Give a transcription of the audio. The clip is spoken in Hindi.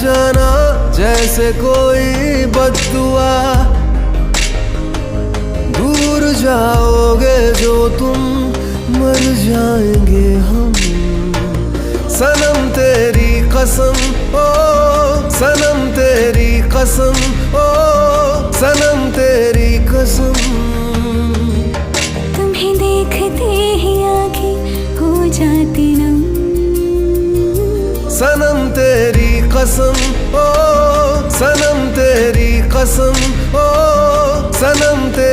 जाना जैसे कोई बद्दुआ, दूर जाओगे जो तुम मर जाएंगे हम। सनम तेरी कसम ओ सनम तेरी कसम ओ सनम तेरी कसम। तुम्हें देखते ही आँखें हो जाती नम। सनम तेरी कसम ओ सनम तेरी कसम ओ सनम तेरी